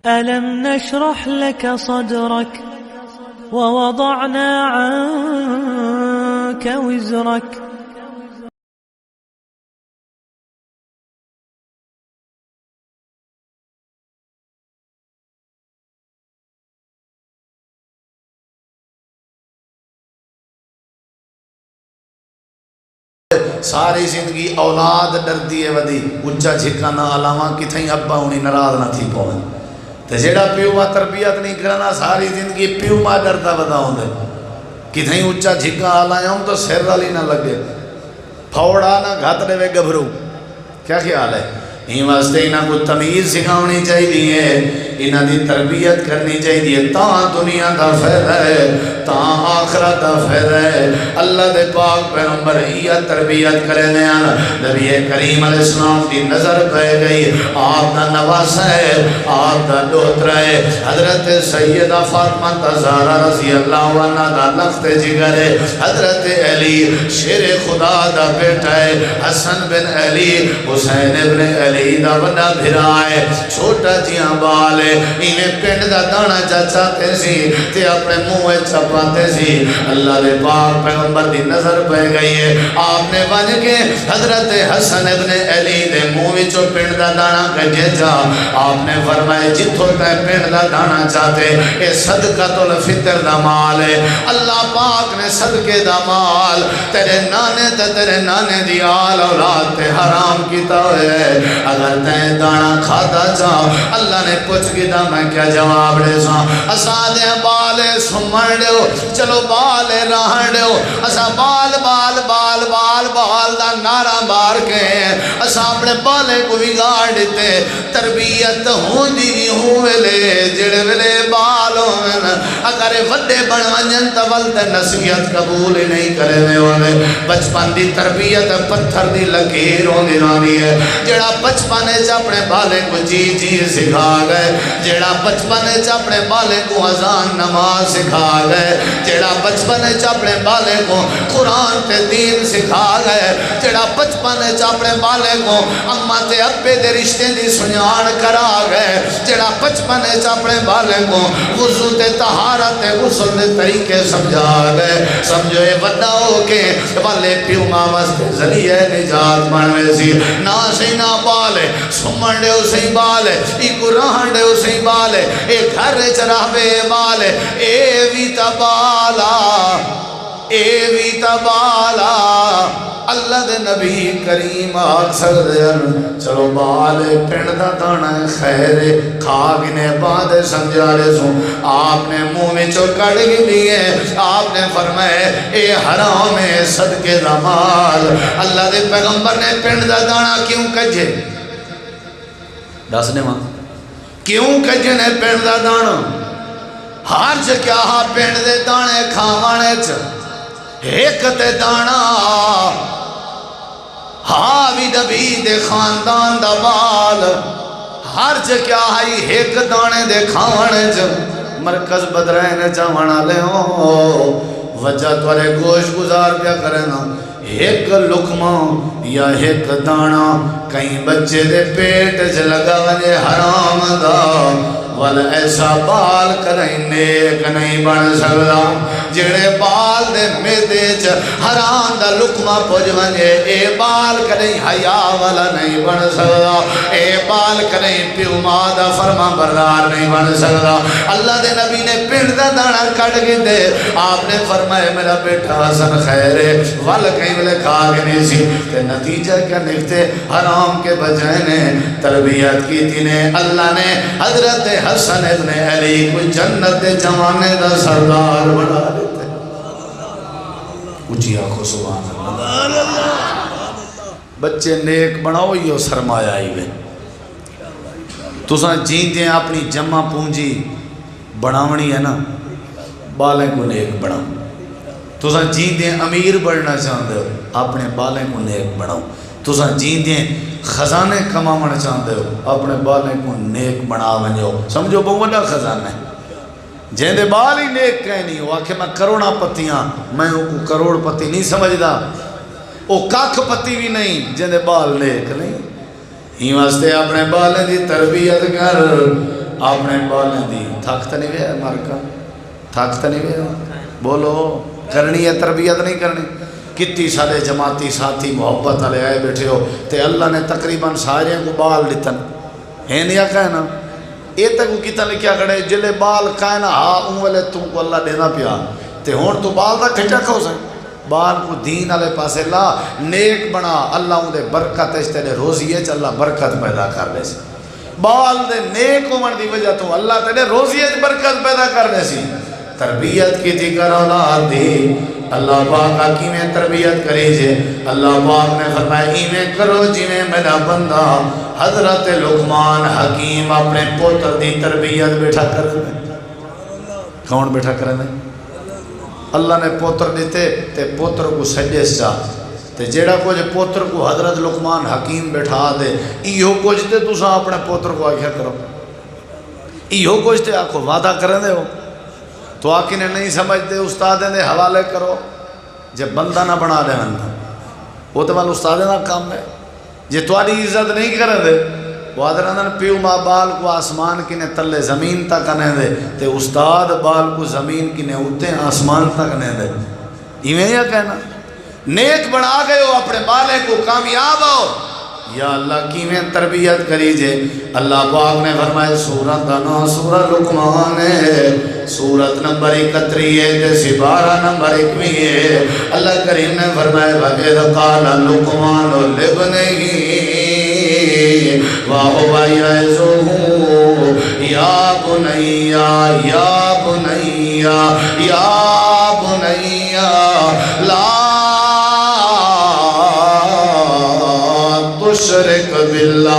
ألم نشرح لك صدرك ووضعنا عنك وزرك ساری زندگی اولاد ڈر دیئے ودی اچھا جھکا نہ علاوہ کتھیں ابا انہیں نراض نہ تھی پہن تو جیڑا پیو ماں تربیت نہیں کرنا ساری زندگی پیو ماں ڈرتا بدا ہوں دے کتھیں اچھا جھکا آلائیں ہوں تو سر رالی نہ لگے پھوڑا نہ گھات دے وے گبھرو کیا خیال ہے ہی واسطے انہاں کو تمیز سکھاؤنی چاہیے انہاں دی تربیت کرنی چاہیے تاں دنیا دا فائدہ ہے تاں آخرت دا فائدہ ہے اللہ دے پاک پیغمبر یہ تربیت کرے نیان نبی کریم علیہ السلام دی نظر پہ گئی آپ دا نواس ہے آپ دا دوتر ہے حضرت سیدہ فاطمہ تزارہ رضی اللہ عنہ دا لخت جگر ہے حضرت علی شیر خدا دا بیٹا ہے حسن بن علی حسین بن علی دا بڑا بھرا ہے چھوٹا جیاں بال ہے انہیں پینڈ دا دانا چاہتے سی تے اپنے موہ چپاتے سی اللہ دے پاک پیغمبر دی نظر پہ گئی ہے آپ نے بن کے حضرت حسن ابن علی دے موہ چو پینڈ دا دانا کجے جا آپ نے فرمائے جتھو تے پینڈ دا دانا چاہتے اے صدقۃ الفطر دا مال ہے اللہ پاک نے صدقے دا مال تیرے نانے دی آل اولاد تے حرام کیتا ہے اگر تین دانا کھاتا جا اللہ نے پوچھ گیا میں کیا جواب دے سا اسا دے بالے سمڑ دیو چلو بالے راہن دیو اسا بال بال بال بال بال دا نارا بار کے اسا اپنے بالے کو بگاڑ دیتے تربیت ہوں دی ہوں ویلے جڑے ویلے بالوں اگر وڈے بن ونجن تول تے نصیحت قبول نہیں کرے میں والے بچپن دی تربیت پتھر دی لکیر ہوندی رانی ہے جڑا بچپن اپنے بالے کو جی جی سکھا گئے جڑا بچپن اپنے بالے کو اذان نماز سکھا گئے جڑا بچپن اپنے بالے کو قرآن تے دین سکھا گئے جڑا بچپن اپنے بالے کو اماں تے ابے دے رشتے دی سنیان کرا گئے جڑا بچپن اپنے بالے کو وضو تے طہارت تے غسل دے طریقے سمجھا گئے سمجھو اے وڈا ہو کے والے پیو ماں واسطے ذریعہ نجات بنوے سی نہ سی نہ بالے سمن دے اسی بالے ایک رہن دے اسی بالے ایک گھر چراہوے بالے اے وی تبالا اللہ دے نبی کریم آگ سکتے چلو بالے پینڈ دا دانا خیر کھاگنے بعد سمجھارے سو آپ نے منہ میں چو کڑ گئی ہے آپ نے فرمائے اے حرام صدقے دا مال اللہ دے پیغمبر نے پینڈ دا دانا کیوں کجے دسنے ماں کیوں کجے نے پینڈ دا دانا ہار کیا ہاں پینڈ دے دانے کھاوانے چ ایک تے دانا ہاوی نبی دے خاندان دا بال ہر کیا ہائی ایک دانے دے کھاوانے چ مرکز بدرائنے چاوانا لے ہو وجہ توارے گوش گزار پیا کرنا ایک لکمہ یا ایک دانا کہیں بچے دے پیٹ چ لگا وجہ حرام دا وال ایسا بال کریں نیک نہیں بن سکتا جڑے بال دے میدے چ حرام دا لکمہ پوج ونجے اے بال کریں حیا والا نہیں بن سکتا اے بال کریں پیو ماں دا فرما بردار نہیں بن سکتا اللہ دے نبی نے پینڈ دا دانا کٹ گئی دے آپ نے فرمائے میرا بیٹا حسن خیر ہے وال کہیں ملے کھا کے نہیں سی تے نتیجہ کیا نکتے حرام کے بجائے نے تربیت کی تھی نے اللہ نے حضرت حسن ابن علی کو جنت جوانے دا سردار بنا دیتے اچھی آنکھوں سبحان اللہ بچے نیک بناؤ یہ سرمایہ آئی گئے تُساں جیندیں اپنی جمع پونجی بناونی ہے نا بالیں کو نیک بناؤ تُساں جیندیں امیر بڑھنا چاہتے ہو اپنے بالیں کو نیک بناؤ تُساں جیندیں خزانے کماونا چاہتے ہو اپنے بالیں کو نیک بنا ونجو سمجھو بہت بڑا خزانہ ہے جہاں دے بال ہی نیک کہیں نہیں ہو آکھے میں کروڑا پتیاں میں کروڑ پتی نہیں سمجھدا او کاکھ پتی بھی نہیں جہاں دے بال نیک نہیں ہی واسطے اپنے بالیں دی تربیت کر اپنے بالیں دی تھک تو نہیں ویا مر کا تھک تو نہیں ویا بولو کرنی ہے تربیت نہیں کرنی کتی سارے جماعتی ساتھی محبت والے آئے بیٹھے ہو تے اللہ نے تقریباً سارے کو بال دیتن ہے نہیں کہنا یہ تک کتا لکھیا کھڑے جلے بال کہنا ہاں ان والے تم کو اللہ دینا پیا تے ہون تو بال دا کھٹا کھو سکے بال کو دین والے پاسے لا نیک بنا اللہ ان دے برکت اس تیرے روزی ہے اللہ برکت پیدا کر لے سی بال دے نیک ہونے دی وجہ تو اللہ تیرے روزی ہے برکت پیدا کر لے سی تربیت کی تھی کر اولاد دی اللہ پاک کی میں تربیت کری جے اللہ پاک نے فرمایا ایویں کرو جی میں میرا بندہ حضرت لقمان حکیم اپنے پوتر دی تربیت بیٹھا کر کون بیٹھا کرنے اللہ نے پوتر دیتے تے پوتر کو سجس چاہ تے جیڑا کچھ پوتر کو حضرت لقمان حکیم بیٹھا دے ایہو کچھ تے تساں اپنے پوتر کو آکھیا کرو ایہو کچھ تے آکھو وعدہ کرنے ہو تو آکی نے نہیں سمجھتے استادیں دے حوالے کرو جب بندہ نہ بنا دے بندہ وہ تو والا استادیں دا کام ہے جب تمہاری عزت نہیں کرے دے وہ آدھر پیو ماں بال کو آسمان کی نے تلے زمین تک کنے دے تے استاد بال کو زمین کی نے اتے آسمان تک کنے دے ایویں یا کہنا نیک بنا گئے ہو اپنے بالے کو کامیاب ہو یا اللہ کی میں تربیت کری جے اللہ پاک نے فرمائے سورت دانا سورہ لقمان ہے سورت نمبر 31 ہے جیسے 12 نمبر 21 ہے اللہ کریم نے فرمائے وَإِذْ قَالَ لُقْمَانُ لِابْنِهِ وَهُوَ يَعِظُهُ يَا بُنَيَّ يَا بُنَيَّ يَا بُنَيَّ لَا تشرک باللہ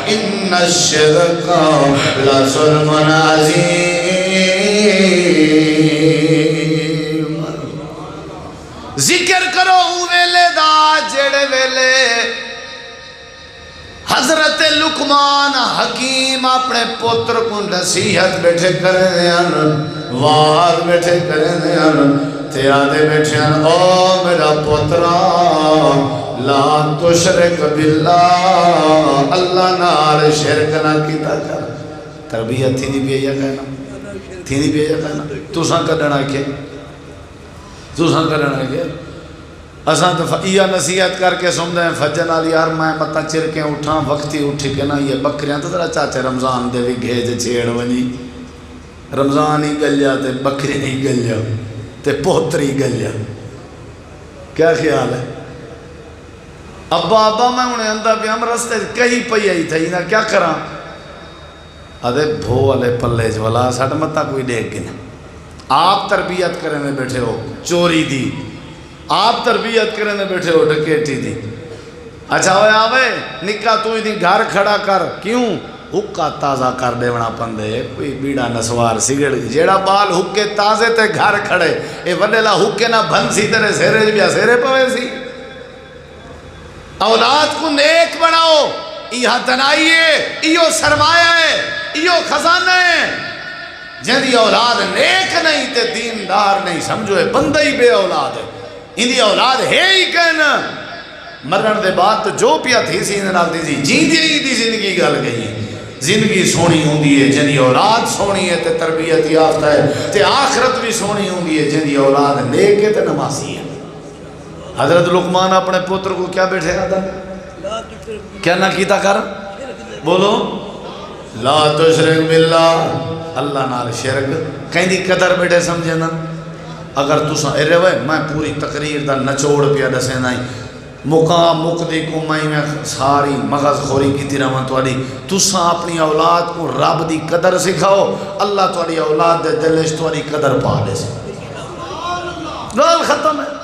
ان الشرک لظلم عظیم ذکر کرو ویلے دا جڑے ویلے حضرت لقمان حکیم اپنے پتر کو نصیحت بیٹھے کرنے ہیں وعظ بیٹھے کرنے ہیں تے آدھے بیٹھے ہیں او میرا پترا لا تشرک باللہ اللہ نال شرک نہ کیتا کر تربیت تھی نہیں پییا کہنا تھی نہیں پییا کہنا تو ساں کڈنا کے تو ساں کڈنا کے اساں تو یہ نصیحت کر کے سمجھتے ہیں فجر نال یار میں متا چر کے اٹھاں وقتی اٹھ کے نا یہ بکریاں تو ذرا چاچے رمضان دے بھی گھیج چھیڑ ونی رمضان ہی گلیا تے بکری نہیں گلیا تے پوتری گلیا کیا خیال ہے ابا میں انہیں اندہ بھی ہم رستے کہیں پئی آئی تھا نا کیا کراں ادھے بھو والے پلے جولا ساڑھ متا کوئی دیکھ گنا آپ تربیت کرنے بیٹھے ہو چوری دی آپ تربیت کرنے بیٹھے ہو ڈکیٹی دی اچھا ہوئے آوے نکا تو ہی دی گھر کھڑا کر کیوں حکا تازہ کر دیونا پندے کوئی بیڑا نسوار سگڑ جیڑا بال حکے تازے تے گھر کھڑے اے وڈیلا حکے نہ بھن سی تیرے سیرے بیا سیرے پوے سی اولاد کو نیک بناؤ یہ دنائیے یہ سرمایہ ہے یہ خزانہ ہے جن دی اولاد نیک نہیں تے دیندار نہیں سمجھو ہے بندہ ہی بے اولاد ہے ان دی اولاد ہے ہی کہنا مرن دے بعد تو جو پیا تھی سی نال دی جیندی ہی دی زندگی گل گئی ہے زندگی سونی ہوندی ہے جن دی اولاد سونی ہے تے تربیت یافتہ ہے تے آخرت بھی سونی ہوندی ہے جن دی اولاد نیک ہے تے نمازی ہے حضرت لقمان اپنے پتر کو کیا بیٹھے گا تھا کیا نہ کیتا کر بولو لا تشرک باللہ اللہ نال شرک کہیں دی قدر بیٹھے سمجھے نا اگر تساں ارے وے میں پوری تقریر دا نچوڑ پیا دسے نہیں مقام مقدی کو میں ساری مغز خوری کی تیرہ من توڑی تساں اپنی اولاد کو رب دی قدر سکھاؤ اللہ توڑی اولاد دے دلش توڑی قدر پا لے سے گال ختم ہے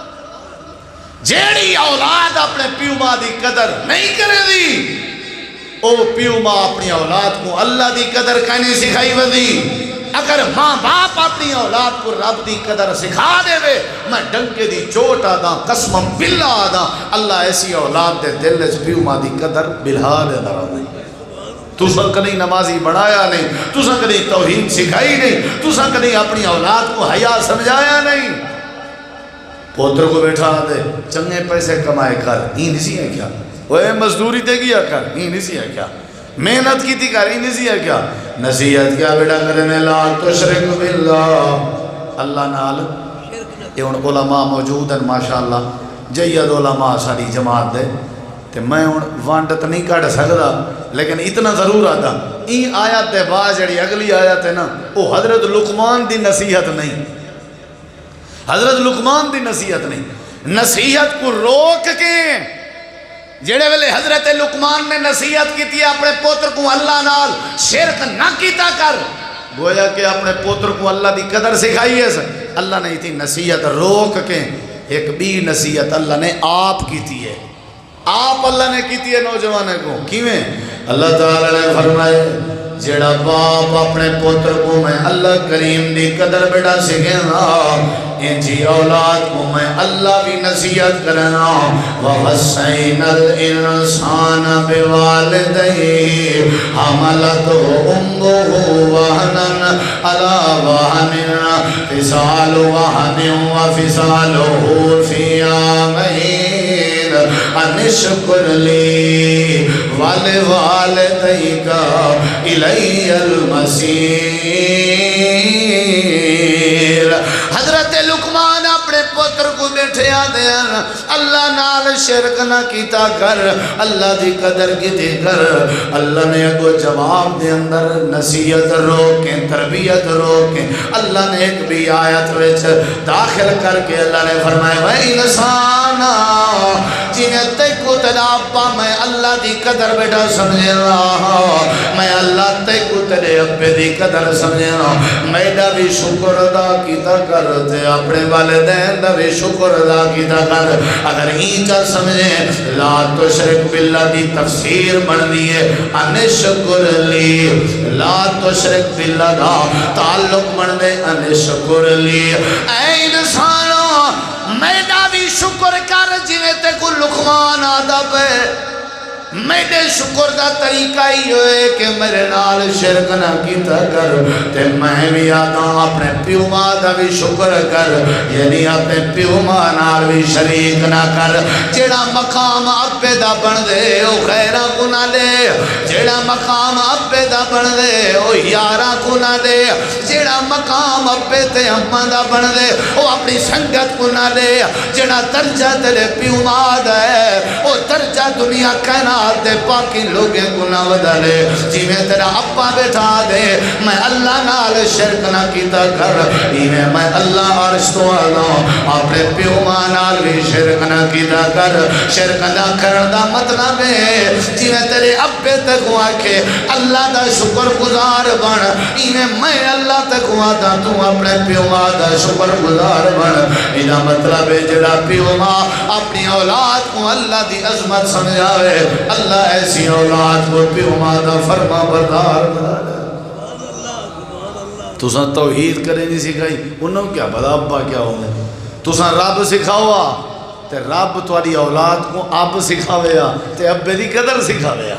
جیڑی اولاد اپنے پیو ماں دی قدر نہیں کرے دی او پیو ماں اپنی اولاد کو اللہ دی قدر کہنے سکھائی وزی اگر ماں باپ اپنی اولاد کو رب دی قدر سکھا دے وے میں ڈنکے دی چوٹ آدھا قسم باللہ آدھا اللہ ایسی اولاد دے دل اس پیو ماں دی قدر بلحال ہے درہ نہیں تُساں کدیں نمازی بڑھایا نہیں تُساں کدیں توحید سکھائی نہیں تُساں کدیں اپنی اولاد کو حیا سمجھایا نہیں پوتر کو بیٹھا دے چنگے پیسے کمائے کر ہی نہیں سی ہے کیا وہ مزدوری دے گیا کر ہی نہیں سی ہے کیا محنت کی تھی کاری نصیحت کیا؟ نصیحت کیا بیٹا کرنے لا تشرک باللہ، اللہ نال یہ ان علماء موجود ہیں ماشاءاللہ جید علماء ساری جماعت دے تے میں ان وانڈت نہیں کٹ سکتا لیکن اتنا ضرور آتا این آیت دے بعد جڑی اگلی آیت ہے نا وہ حضرت لقمان دی نصیحت نہیں، حضرت لقمان دی نصیحت نہیں، نصیحت کو روک کے جڑے ویلے حضرت لقمان نے نصیحت کی تھی اپنے پوتر کو اللہ نال شرک نہ کیتا کر، گویا کہ اپنے پوتر کو اللہ دی قدر سکھائی ہے، اللہ نے تھی نصیحت روک کے ایک بھی نصیحت اللہ نے آپ کی تھی ہے، آپ اللہ نے کی تھی ہے نوجوانے کو کیویں؟ اللہ تعالیٰ نے فرمائے جڑا باپ اپنے پوتر کو میں اللہ کریم دی قدر بیٹا سکھے نا انجی اولاد کو میں اللہ بھی نصیحت کرنا وَوَصَّيْنَا الْإِنسَانَ بِوَالِدَيْهِ حَمَلَتْهُ أُمُّهُ وَهْنًا عَلَى وَهْنٍ فِصَالُ وَهْنٍ وَفِصَالُهُ فِي عَامَيْنِ أَنِ اشْكُرْ لِي وَلِوَالِدَيْكَ إِلَيَّ الْمَصِيرُ۔ حضرت لقمان اپنے پتر کو بیٹھے آدھے ہیں اللہ نال شرک نہ کیتا کر، اللہ دی قدر کیتے کر۔ اللہ نے اگو جواب دے اندر نصیحت روکیں، تربیت روکیں، اللہ نے ایک بھی آیت وچ داخل کر کے اللہ نے فرمایا وَإِنْ انسانا جنہیں تیکو تیرا ابا میں اللہ دی قدر بیٹا سمجھے رہا، میں اللہ تیکو تیرے ابے دی قدر سمجھے رہا، میڈا بھی شکر ادا کیتا کرتے اپنے والدین دا بھی شکر ادا کیتا کر۔ اگر ہی چل سمجھے لا تشرک باللہ دی تفسیر بن دیئے ان شکر لی، لا تشرک باللہ دا تعلق بن دے ان شکر لی۔ اے انسانوں میڈا بھی شکر کر جنہیں تے کو لقمان آدھا پہ، میرے شکر دا طریقہ ہی ہوئے کہ میرے نال شرک نہ کیتا کر، تے میں بھی آدھا اپنے پیو ماں دا بھی شکر کر، یعنی اپنے پیو ماں نال بھی شریک نہ کر۔ جیڑا مقام ابے دا بن دے او خیرہ کو نہ لے، جیڑا مقام ابے دا بن دے او یارہ کو نہ لے، جیڑا مقام ابے تے اماں دا بن دے او اپنی سنگت کو نہ لے، جیڑا درجہ تیرے پیو ماں دا ہے او درجہ دنیا کہنا دے پاکی لوگیں گناہ ودالے، جی میں تیرا ابا بیٹھا دے میں اللہ نال شرک نہ کیتا کر، میں اللہ عرش تو آدھا اپنے پیو ماں نال بھی شرک نہ کیتا کر۔ شرک نہ کرن دا مطلب ہے جی میں تیرے ابے تک ہوا کہ اللہ دا شکر گزار بن، میں اللہ تک ہوا دا تو اپنے پیو ماں دا شکر گزار بن۔ اینا مطلب ہے جڑا پیو ماں اپنی اولاد کو اللہ دی عظمت سمجھاوے، اللہ ایسی اولاد کو پیو ماں دا فرما بردار بنا دے۔ تُساں توحید کریں نہیں سکھائی انہوں کیا بدا ابا کیا ہونے، تُساں رب سکھاوا تے رب توالی اولاد کو اب سکھاویا تے ابے دی قدر سکھاویا۔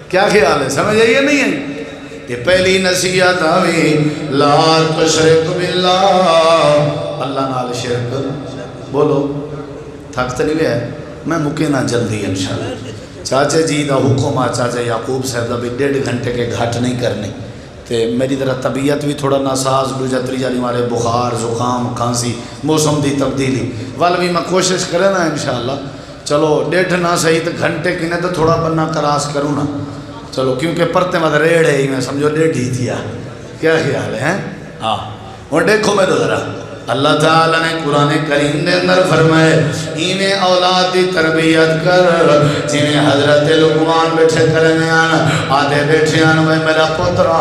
کیا خیال ہے؟ سمجھ آئیے نہیں ہے؟ یہ پہلی نصیحت آوی لا تشرک باللہ، اللہ نال شرک بولو تھک تو نہیں ہے میں مکینا جلدی انشاءاللہ۔ چاچے جی دا حکم آ چاچے یعقوب صاحب دا بھی 1.5 گھنٹے کے گھٹ نہیں کرنے تے میری طرح طبیعت بھی تھوڑا ناساز دوجا تریجا نہیں مارے بخار زکام کھانسی موسم دی تبدیلی وال بھی میں کوشش کرے نا انشاءاللہ چلو 1.5 نہ صحیح تو گھنٹے کی نے تو تھوڑا بننا کراس کروں نا چلو کیونکہ پرتے مد ریڑ ہے ہی میں سمجھو 1.5 ہی تھیا کیا خیال ہے ہاں اور دیکھو میں تو ذرا اللہ تعالیٰ نے قرآن کریم دے اندر فرمائے اینے اولاد دی تربیت کر جنہیں حضرت لقمان بیٹھے کرنے آنا آدھے بیٹھے آنا میں میرا پترہ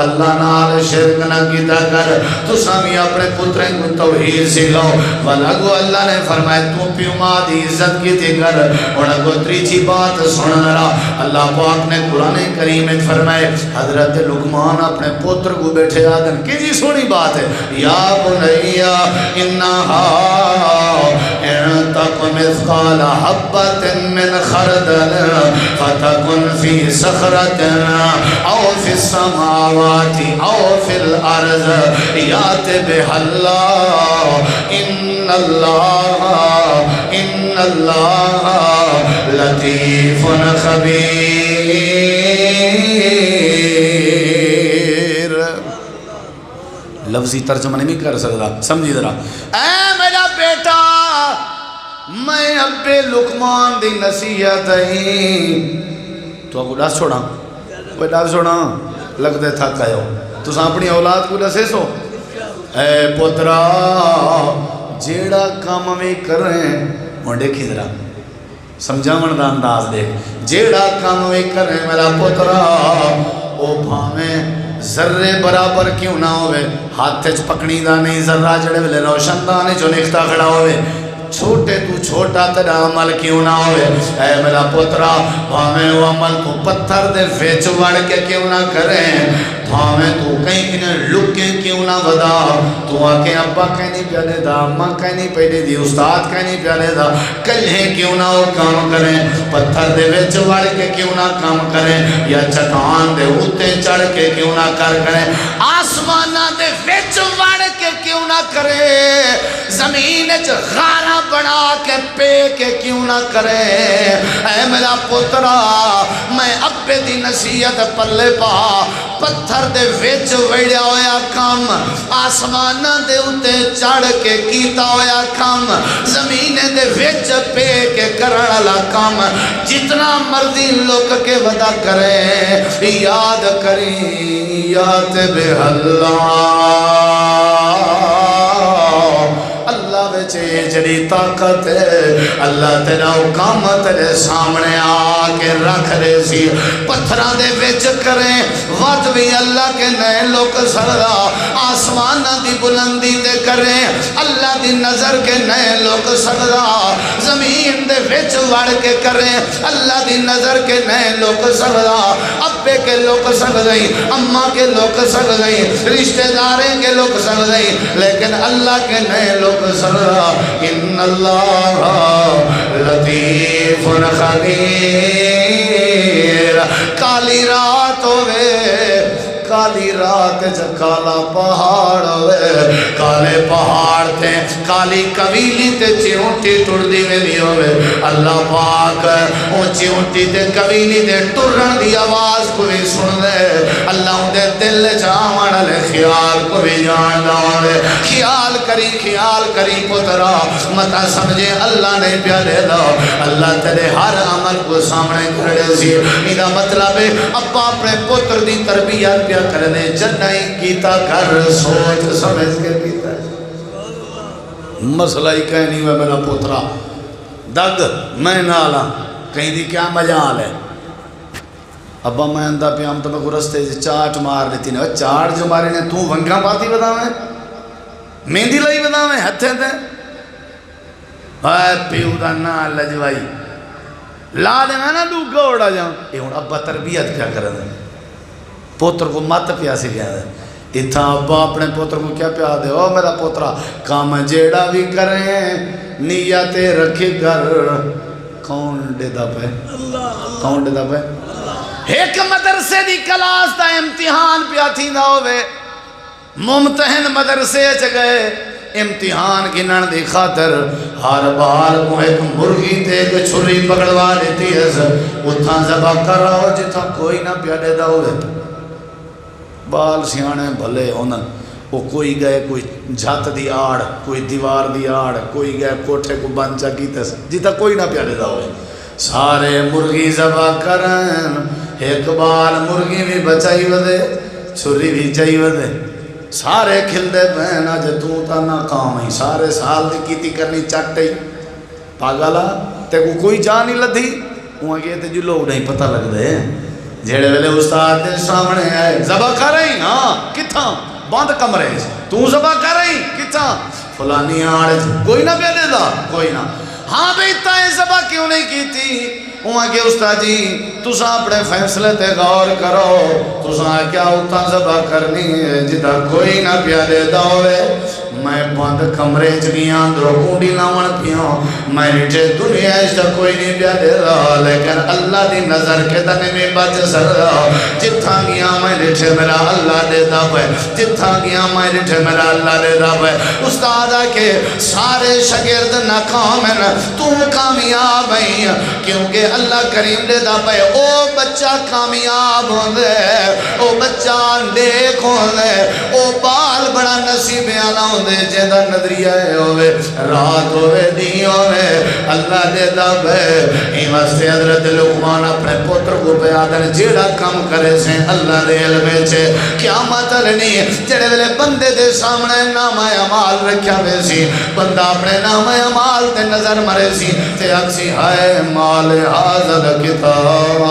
اللہ نال شرک نہ کیتا کر تو سامی اپنے پتریں کو توحید سکھاؤ ولگو اللہ نے فرمائے تو پیو ماں دی عزت کیتے کر ونگو تریچی بات سننا رہا اللہ پاک نے قرآن کریم میں فرمائے حضرت لقمان اپنے پتر کو بیٹھے آدھن کی جی سونی بات ہے یا بنیہ إنها إن تك مثقال حبة من خردل فتكن في صخرة أو في السماوات أو في الأرض يأت بها الله إن الله لطيف خبير لفظی ترجمہ نہیں کر سکتا، سمجھی ذرا. اے میرا بیٹا میں ابے لقمان دی نصیحت ہی تو کو دس چھوڑا، کوئی دس چھوڑا لگتے تھک آئے ہو تو اپنی اولاد کو دسے سو. اے پترا جیڑا کام میں کر رہے ہیں وہ دیکھی ذرا سمجھاون دا انداز دیکھ. جیڑا کام میں کر رہے ہیں میرا پترا او بھاویں ذرے برابر کیوں نہ ہوئے، ہاتھ چ پکڑی دا نہیں ذرہ جڑے ویلے روشن دا نہیں جو نکتا کھڑا ہوئے، چھوٹے تو چھوٹا تیرا عمل کیوں نہ ہوئے. اے میرا پترا بھاویں وہ عمل تو پتھر دے وچ وڑ کے کیوں نہ کریں، بھاویں تو کہیں کنہیں لکے کیوں نہ ودا، تو آکے ابا کہنی پیادے دا، اماں کہنی پیادے دی، استاد کہنی پیادے دا، کلہیں کیوں نہ وہ کام کریں، پتھر دے وچ وڑ کے کیوں نہ کام کریں، یا چٹان دے اوتے چڑھ کے کیوں نہ کریں، آسمانہ دے وچ وڑ کے کیوں نہ کریں، زمین وچ غارہ بنا کے پے کے کیوں نہ کرے. اے میرا پترا میں ابے دی نصیحت پلے پا، پتھر دے وچ وڑیا ہویا کام، آسمان دے اتے چڑھ کے کیتا ہویا کام، زمین دے وچ پے کے کرن والا کام، جتنا مرضی لوک کے ودا کرے، یاد کری یاد بے اللہ بچے جڑی طاقت ہے، اللہ تیرا حکم تیرے سامنے آ کے رکھ دے سی، پتھراں دے وچ کریں وقت بھی اللہ کے نئے لوگ سردا، آسمان دی بلندی دے کریں اللہ دی نظر کے نئے لوگ سردا، زمین دے وچ وڑ کے کریں اللہ دی نظر کے نئے لوگ سردا، ابے کے لوگ سردیں، اماں کے لوگ سردیں، رشتہ داریں کے لوگ سردیں، لیکن اللہ کے نئے لوگ سردا. ان اللہ لطیف خبیر. کالی رات ہوئے، کالی رات کالا پہاڑ ہوئے، کالے پہاڑ تے کالی قبیلی تے چیونٹی ٹردی میری ہوئے، اللہ پاک اون چیونٹی تے قبیلی تے ٹرن دی آواز کو بھی سن دے، اللہ ان دے دل جاون لے خیال کو بھی جان دے. خیال کری پترا متا سمجھے اللہ نے پیارے دا، اللہ تیرے ہر عمل کو سامنے کھڑے سی. میرا مطلب ہے ابا اپنے پتر دی تربیت پیا کرنے جنہی کیتا کر سوچ سمجھ کے کیتا. مسئلہ ہی کہیں نہیں میرا پترا دگ میں نالا کہیں دی کیا مجال ہے. ابا میں اندہ پیام تو میں کو رستے سے چاٹ مار لیتی نے، چاٹ جو مارے نے تو ونگاں پاتی بتاویں، مہندی لائی بتاویں ہتھیں تے پیو دا نا لجوائی لا دے میں نا دو گوڑا جاؤں. یہ ہون ابا تربیت کیا کر دیں، پوتر کو مت پیا سی گیا دے. اتھا ابا اپنے پوتر کو کیا پیا دے، او میرا پوترا کام جیڑا بھی کریں نیت رکھے گر. کون دے دا پہ، کون دے دا پہ. ایک مدرسے دی کلاس دا امتحان پیا تھی نہ ہوئے، ممتحن مدرسے چگئے امتحان گنن دی خاطر ہر بار کو ایک مرغی تے ایک چھری پکڑوا دیتی ہے، اتھا زبا کر رہا جتھا کوئی نہ پیادے دا ہوئے. بال سیانے بھلے ہونن، وہ کوئی گئے کوئی جھات دی آڑ، کوئی دیوار دی آڑ، کوئی گئے کوٹھے کو بانچا کیتے جتھا کوئی نہ پیادے دا ہوئے. سارے مرغی زبا کرن، ایک بال مرغی بھی بچائی ودے چھری بھی چائی ودے، سارے کھل دے بہن آج تو تا ناکام ہی، سارے سال دی کیتی کرنی چاٹے ہی پاگالا تے کو کوئی جان نہیں لدھی. وہاں گئے تے جو لوگ نہیں پتہ لگ دے جیڑے ویلے استاد دے سامنے آئے زبا کر رہی، ہاں کتھاں باندھ کمرے تو زبا کر رہی کتھاں فلانی آڑے کوئی نہ بیلے دا کوئی نہ. ہاں بھئی تائیں زبا کیوں نہیں کی تھی. وہاں کہ استاد جی تساں اپنے فیصلے تے غور کرو، تساں کیا اتھا زبا کرنی ہے جتا کوئی نہ پیادے دا ہوئے. میں بند کمرے چگیاں اندروں کونڈی لاؤن پیاں، میں رٹے دنیا اس کوئی نہیں پیادے دا، لیکن اللہ دی نظر کے دنے میں بچ سر جتھا گیا میں نے ڈٹھے میرا اللہ دے دب ہے جتھا گیا میں ڈٹھے میرا اللہ دے دب ہے استاد کے سارے شاگرد ناکام ہیں تو کامیاب ہیں کیونکہ اللہ کریم دے دب ہے او بچہ کامیاب ہوندے او بچہ نیک ہوندے او بال بڑا نصیب والا ہوندے جیدا نظریہ ہوے رات ہوے دن ہوے اللہ دے دب ہے این واسطے حضرت لقمان اپنے پتر کو بیان جیڑا کام کرے سے اللہ دے علم وچ قیامت لنی جڑے ویلے بندے دے سامنے نام اعمال رکھیا وے سی بندہ اپنے نام اعمال تے نظر مرے سی تے اکسی ہائے مال حاضر کتاب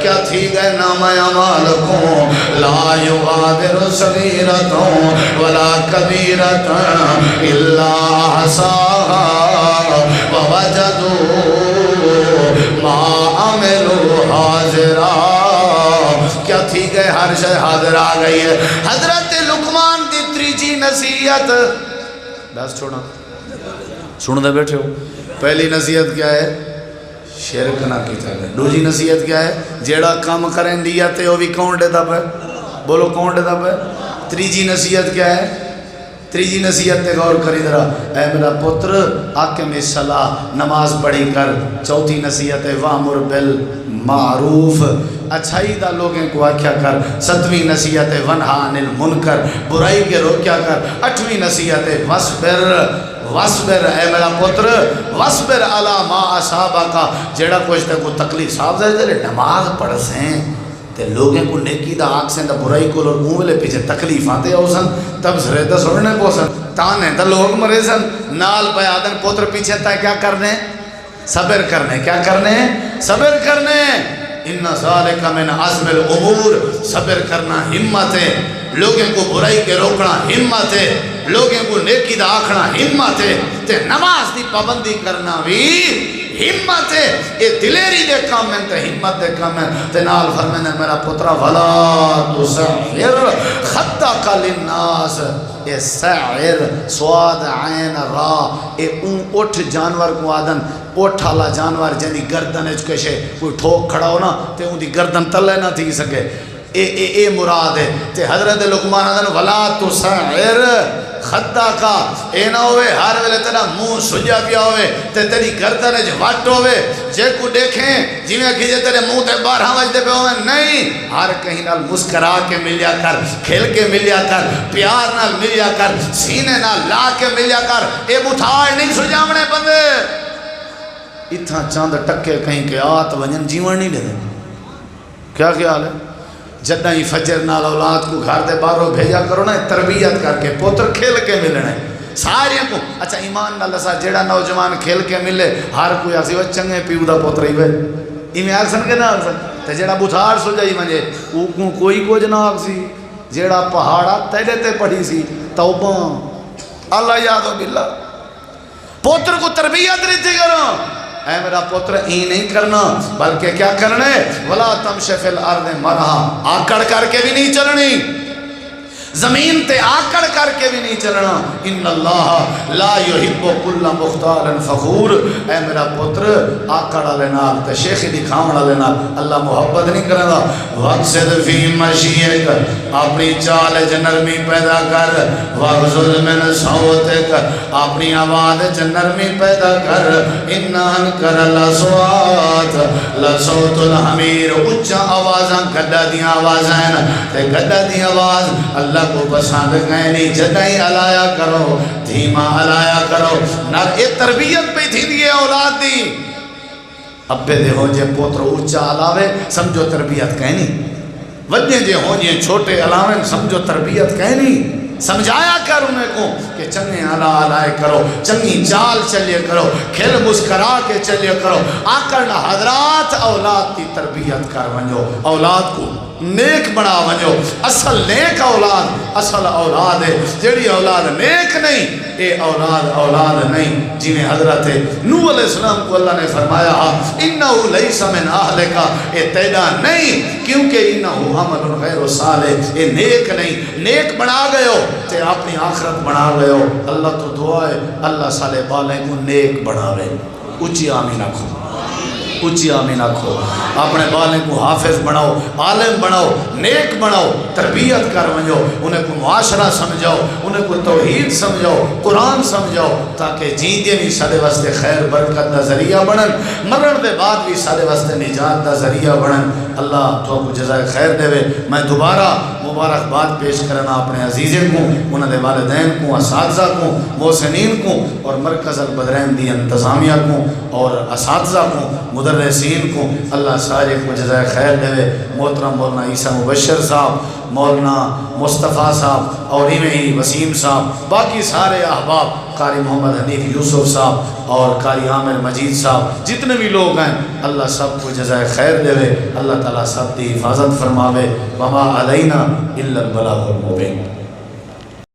کیا تھی گئے نام اعمال کو لا یغادر صغیرۃ ولا کبیرۃ الا احصاها ووجدوا ما عملوا حاضرا کیا تھی گئے ہر شے حاضر آ گئی ہے حضرت لقمان دی تریجی نصیحت دس چھوڑا سن دے بیٹھے ہو پہلی نصیحت کیا ہے شرک نہ کیتا ہے دوسری نصیحت کیا ہے جیڑا کام کریں دیا تے وہ بھی کون دے دب ہے بولو کون دے دب ہے تریجی نصیحت کیا ہے تریجی نصیحت تے غور کری ذرا اے میرا پتر حاکم الصلاۃ نماز پڑھی کر چوتھی نصیحت ہے وامر بالمعروف اچھائی دا لوگیں کو آکھیا کر ستویں نصیحت ہے ونہا عن المنکر برائی کے روکیا کر اٹھویں نصیحت ہے وصبر اے میرا پتر وصبر علی ما اصابک جیڑا کچھ تے کو تکلیف صاحب دے نماز پڑھ سیں تے لوگیں کو نیکی دا آگ سے دا برائی کو لوگ مولے پیچھے تکلیف آتے ہو سن تب سرے دا سوڑنے کو سن تانے دا لوگ مرے سن نال پہ آدن پوتر پیچھے تا کیا کرنے صبر کرنے کیا کرنے صبر کرنے ان ذالک من عزم الامور صبر کرنا ہمت ہے لوگوں کو برائی کے روکنا ہمت ہے لوگوں کو نیکی دا آکھنا ہمت ہے تے نماز دی پابندی کرنا بھی ہمت ہے یہ دلیری دے کام ہے تے ہمت دے کام ہے تے نال فرمانے میرا پترا ولا تسعر خدک للناس یہ سعر سواد عین را یہ اون اٹھ جانور کو آدن اٹھ والا جانور جنی گردن اچ کشے کوئی ٹھوک کھڑا ہو نا تے اون دی گردن تلے نہ تھی سکے اے مراد ہے تے حضرت لقمان آدن ولا تسعر خدا کا اے نہ ہوئے ہر ویلے تیرا منہ سجا پیا ہوئے تے تیری گردن وچ وٹ ہوئے جے کو دیکھیں جویں کہ جے تیرے منہ تے 12 وجدے پہ ہوئے نہیں ہر کہیں نال مسکرا کے ملیا کر کھل کے ملیا کر پیار نال ملیا کر سینے نال لا کے ملیا کر اے بٹھاڑ نہیں سجاونے بندے اتنا چاند ٹکے کہیں کہ آت ونجن جیون نہیں دے کیا خیال ہے جدہ ہی فجر نال اولاد کو گھر دے باہروں بھیجا کرو نا تربیت کر کے پوتر کھیل کے ملنے سارے کو اچھا ایمان نال اسا جیڑا نوجوان کھیل کے ملے ہر کوئی آسی وہ چنگے پیو دا پوتر ہی وے ایویں آکسن کے نہ آکسن تے جیڑا بوتھاڑ سو جائی منجے او کوئی کچھ نہ آکسی جیڑا پہاڑا تیرے تے پڑھی سی توبہ اللہ یاد و باللہ پوتر کو تربیت رہتی کرو اے میرا پتر ہی نہیں کرنا بلکہ کیا کرنے ولا تمشی فی الارض مرحا آکڑ کر کے بھی نہیں چلنی زمین تے آکڑ کر کے بھی نہیں چلنا ان اللہ لا یحب کل مختال فخور اے میرا پتر آکڑ والے نال تے شیخی دکھاون والے نال اللہ محبت نہیں کردا وقصد فی مشیک اپنی چال وچ نرمی پیدا کر وغضض من صوتک اپنی آواز وچ نرمی پیدا کر ان انکر الاصوات لصوت الحمیر اونچا آوازاں گڈا دیاں آوازاں تے گڈا دی آواز اللہ کو پسند گئے نہیں جدائی علایا کرو دھیما علایا کرو نہ یہ تربیت پہ تھی دیئے اولاد دی ابے دے ہو جے پوتر اونچا علاوے سمجھو تربیت کہنی وجہ جے ہو جے چھوٹے علاوے سمجھو تربیت کہنی سمجھایا کر انہیں کو کہ چنگے علائے کرو چنگی چال چلیے کرو کھل مسکرا کے چلیے کرو آکرنا حضرات اولاد کی تربیت کر ونجو اولاد کو نیک بنا ونجو اصل نیک اولاد ہے جڑی اولاد نیک نہیں اے اولاد نہیں جنہیں حضرت نوح علیہ السلام کو اللہ نے فرمایا انہو لیس من اہلکا اے تیدا نہیں کیونکہ انہو عمل غیر صالح اے نیک نہیں نیک بنا گئے ہو تے اپنی آخرت بنا گئے ہو اللہ تو دعا ہے اللہ صالح بالے کو نیک بنا رہے اچھی آمین آکھو اچھی آمین آکھو. اپنے بالیں کو حافظ بناؤ، عالم بناؤ، نیک بناؤ، تربیت کر ونجو، انہیں کو معاشرہ سمجھاؤ، انہیں کو توحید سمجھاؤ، قرآن سمجھاؤ، تاکہ جیندے بھی سارے واسطے خیر برکت دا ذریعہ بنن، مرن دے بعد بھی سارے واسطے نجات دا ذریعہ بنن. اللہ تو کو جزائے خیر دے. میں دوبارہ مبارکباد پیش کرنا اپنے عزیزیں کو، انہوں نے والدین کو، اساتذہ کو، محسنین کو، اور مرکز البدرین دی انتظامیہ کو، اور اساتذہ کو، مدرسین کو. اللہ سارے کو جزائے خیر دے. محترم مولانا عیسیٰ مبشر صاحب، مولانا مصطفیٰ صاحب، اور ہی وسیم صاحب، باقی سارے احباب، قاری محمد حنیف یوسف صاحب اور قاری عامر مجید صاحب، جتنے بھی لوگ ہیں، اللہ سب کو جزائے خیر دے. اللہ تعالیٰ سب کی حفاظت فرماوے. وما علینا الا البلاغ المبین.